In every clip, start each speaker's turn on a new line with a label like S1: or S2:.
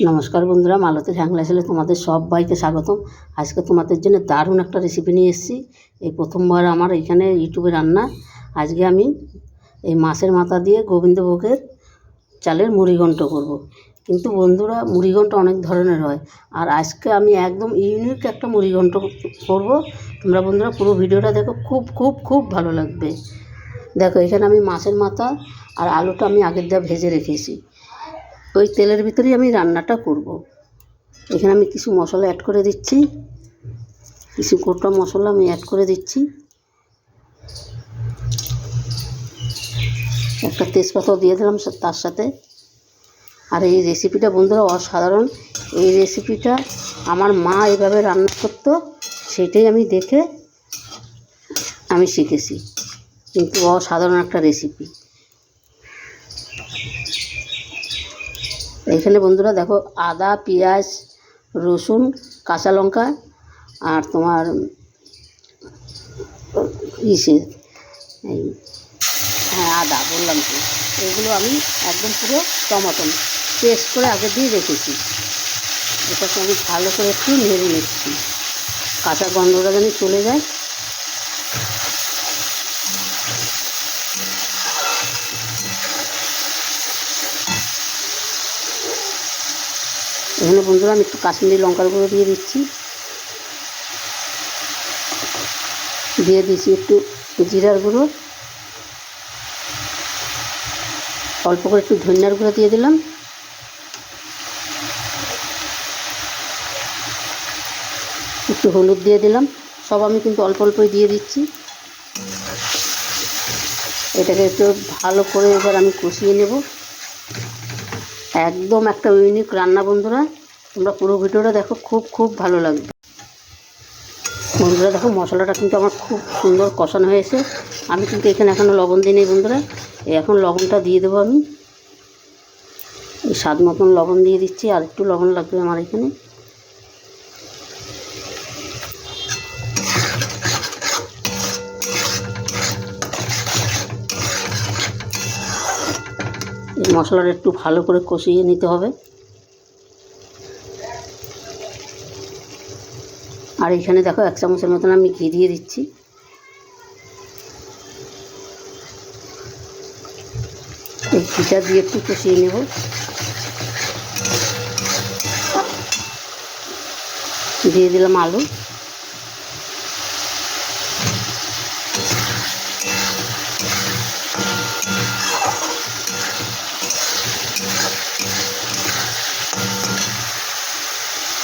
S1: নমস্কার বন্ধুরা, মালতীর হ্যাংলা ছেলে তোমাদের সবাইকে স্বাগতম। আজকে তোমাদের জন্য দারুণ একটা রেসিপি নিয়ে এসেছি। এই প্রথমবার আমার এখানে ইউটিউবে রান্না। আজকে আমি এই মাছের মাথা দিয়ে গোবিন্দভোগের চালের মুড়িঘণ্ট করব। কিন্তু বন্ধুরা, মুড়িঘণ্ট অনেক ধরনের হয়, আর আজকে আমি একদম ইউনিক একটা মুড়িঘণ্ট করব। তোমরা বন্ধুরা পুরো ভিডিওটা দেখো, খুব খুব খুব ভালো লাগবে। দেখো, এখানে আমি মাছের মাথা আর আলুটা আমি আগের দিয়ে ভেজে রেখেছি। ওই তেলের ভিতরেই আমি রান্নাটা করব। এখানে আমি কিছু মশলা অ্যাড করে দিচ্ছি, কিছু গোটা মশলা আমি অ্যাড করে দিচ্ছি। একটা তেজপাতাও দিয়ে দিলাম তার সাথে। আর এই রেসিপিটা বন্ধুরা অসাধারণ। এই রেসিপিটা আমার মা এভাবে রান্না করতো, সেটাই আমি দেখে আমি শিখেছি। কিন্তু অসাধারণ একটা রেসিপি। এখানে বন্ধুরা দেখো, আদা, পেঁয়াজ, রসুন, কাঁচা লঙ্কা আর তোমার আদা বললাম তো, এগুলো আমি একদম পুরো টমেটো পেস্ট করে আগে দিয়ে রেখেছি। এটাকে আমি ভালো করে একটু নেড়ে নিচ্ছি, কাঁচা গন্ধটা যেন চলে যায়। এখানে বন্ধুরা আমি একটু কাশ্মীরি লঙ্কার গুঁড়ো দিয়ে দিচ্ছি, দিয়ে দিচ্ছি একটু জিরার গুঁড়ো, অল্প করে একটু ধনিয়ার গুঁড়ো দিয়ে দিলাম, একটু হলুদ দিয়ে দিলাম। সব আমি কিন্তু অল্প অল্পই দিয়ে দিচ্ছি। এটাকে একটু ভালো করে এবার আমি কষিয়ে নেব। একদম একটা ইউনিক রান্না বন্ধুরা, তোমরা পুরো ভিডিওটা দেখো, খুব খুব ভালো লাগবে। বন্ধুরা দেখো, মশলাটা কিন্তু আমার খুব সুন্দর কষানো হয়েছে। আমি কিন্তু এখানে এখনও লবণ দিই নি বন্ধুরা। এখন লবণটা দিয়ে দেবো আমি। এই স্বাদ মতন লবণ দিয়ে দিচ্ছি, আর একটু লবণ লাগবে আমার এখানে। এই মশলাটা একটু ভালো করে কষিয়ে নিতে হবে। আর এখানে দেখো, 1 চামচের মতন আমি ঘি দিয়ে দিচ্ছি। এই ঘিটা দিয়ে একটু কষিয়ে নেব। দিয়ে দিলাম আলু।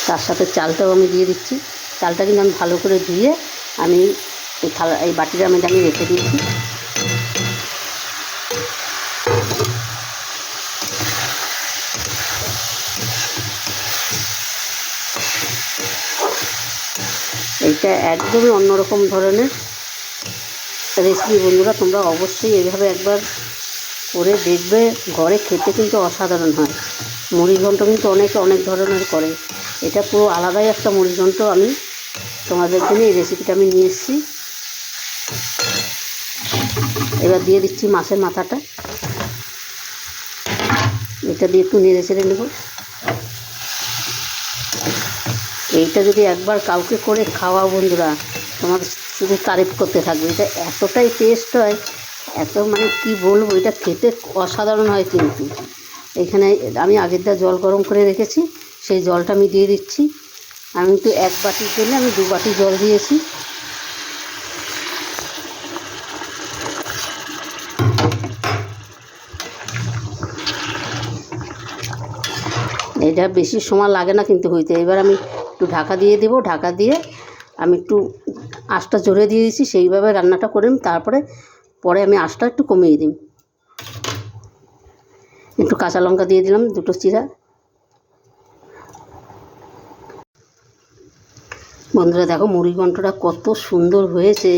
S1: তার সাথে চালটাও আমি দিয়ে দিচ্ছি। চালটা কিন্তু আমি ভালো করে ধুয়ে আমি এই বাটিটার মধ্যে আমি রেখে দিয়েছি। এইটা একদমই অন্যরকম ধরনের রেসিপি বন্ধুরা, তোমরা অবশ্যই এইভাবে একবার করে দেখবে। ঘরে খেতে কিন্তু অসাধারণ হয়। মুড়িঘণ্ট কিন্তু অনেকে অনেক ধরনের করে, এটা পুরো আলাদাই একটা মুড়িঘণ্ট। আমি তোমাদের জন্য এই রেসিপিটা আমি নিয়ে এসেছি। এবার দিয়ে দিচ্ছি মাছের মাথাটা। এটা দিয়ে একটু নেড়ে চেড়ে নেব। এইটা যদি একবার কাউকে করে খাওয়াও বন্ধুরা, তোমাদের শুধু তারিফ করতে থাকবে। এটা এতটাই টেস্ট হয়, এত মানে কি বলবো, এটা খেতে অসাধারণ হয়। কিন্তু এখানে আমি আগের দা জল গরম করে রেখেছি, সেই জলটা আমি দিয়ে দিচ্ছি। আমি কিন্তু 1 বাটির জন্য আমি 2 বাটি জল দিয়েছি। এটা বেশি সময় লাগে না কিন্তু হইতে। এবার আমি একটু ঢাকা দিয়ে দেবো। ঢাকা দিয়ে আমি একটু আঁচটা জোরে দিয়ে দিচ্ছি, সেইভাবে রান্নাটা করে পরে আমি আঁচটা একটু কমিয়ে দিই। একটু কাঁচা লঙ্কা দিয়ে দিলাম, 2টো চিরা। বন্ধুরা দেখো, মুড়িঘণ্টটা কত সুন্দর হয়েছে।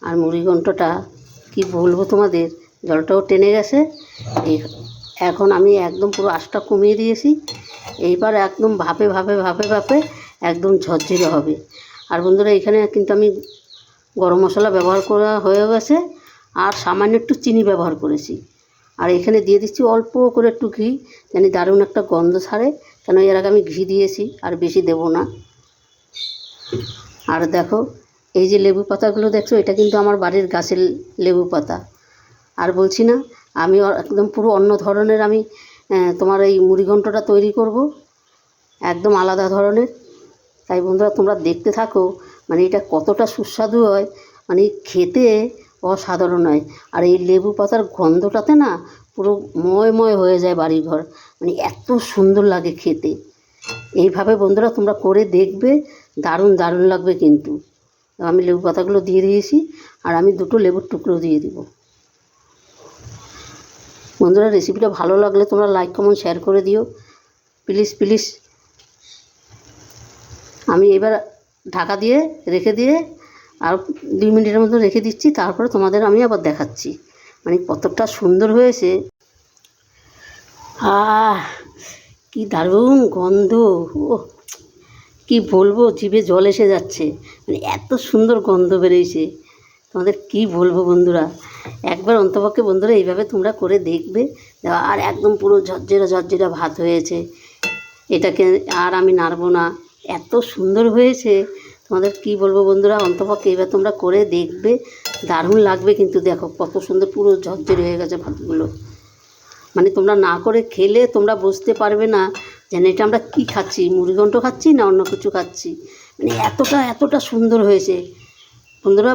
S1: আর মুড়িঘণ্টটা কি বলবো তোমাদের, জলটাও টেনে গেছে। এখন আমি একদম পুরো আঁচটা কমিয়ে দিয়েছি। এইবার একদম ভাপে ভাপে ভাপে ভাপে একদম ঝরঝরে হবে। আর বন্ধুরা, এখানে কিন্তু আমি গরম মশলা ব্যবহার করা হয়ে গেছে, আর সামান্য একটু চিনি ব্যবহার করেছি। আর এখানে দিয়ে দিচ্ছি অল্প করে একটু ঘি, জানি দারুণ একটা গন্ধ ছাড়ে, কেন এর আগে আমি ঘি দিয়েছি, আর বেশি দেবো না। আর দেখো এই যে লেবু পাতাগুলো দেখছো, এটা কিন্তু আমার বাড়ির গাছের লেবু পাতা। আর বলছি না, আমি একদম পুরো অন্য ধরনের আমি তোমার এই মুড়িঘণ্টটা তৈরি করব, একদম আলাদা ধরনের। তাই বন্ধুরা তোমরা দেখতে থাকো, মানে এটা কতটা সুস্বাদু হয়, মানে খেতে অসাধারণ হয়। আর এই লেবু পাতার গন্ধটাতে না পুরো ময় হয়ে যায় বাড়িঘর, মানে এত সুন্দর লাগে খেতে। এইভাবে বন্ধুরা তোমরা করে দেখবে, দারুণ দারুণ লাগবে কিন্তু। আমি লেবু পাতাগুলো দিয়ে দিয়েছি, আর আমি 2টো লেবুর টুকরো দিয়ে দিব। বন্ধুরা রেসিপিটা ভালো লাগলে তোমরা লাইক কমেন্ট শেয়ার করে দিও প্লিজ প্লিজ। আমি এবার ঢাকা দিয়ে রেখে দিয়ে আর 2 মিনিটের মতো রেখে দিচ্ছি, তারপরে তোমাদের আমি আবার দেখাচ্ছি মানে কতটা সুন্দর হয়েছে। কি দারুণ গন্ধ, ও কি বলবো, জিভে জল এসে যাচ্ছে, মানে এত সুন্দর গন্ধ বেরিয়েছে, তোমাদের কি বলবো বন্ধুরা। একবার অন্তপক্ষে বন্ধুরা এইভাবে তোমরা করে দেখবে। আর একদম পুরো ঝরঝরা ভাত হয়েছে, এটাকে আর আমি নাড়বো না, এত সুন্দর হয়েছে, তোমাদের কি বলবো বন্ধুরা। অন্তপক্ষে এবার তোমরা করে দেখবে, দারুণ লাগবে কিন্তু। দেখো কত সুন্দর পুরো ঝরঝরে হয়ে গেছে ভাতগুলো, মানে তোমরা না করে খেলে তোমরা বুঝতে পারবে না যে এটা আমরা কী খাচ্ছি, মুড়িঘণ্ট খাচ্ছি না অন্য কিছু খাচ্ছি, মানে এতটা সুন্দর হয়েছে বন্ধুরা।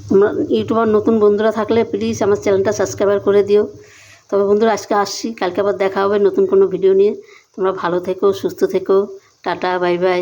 S1: তোমরা ইউটিউবার নতুন বন্ধুরা থাকলে প্লিজ আমার চ্যানেলটা সাবস্ক্রাইব করে দিও। তবে বন্ধুরা আজকে আসছি, কালকে আবার দেখা হবে নতুন কোনো ভিডিও নিয়ে। তোমরা ভালো থেকো, সুস্থ থেকো, টাটা বাই বাই।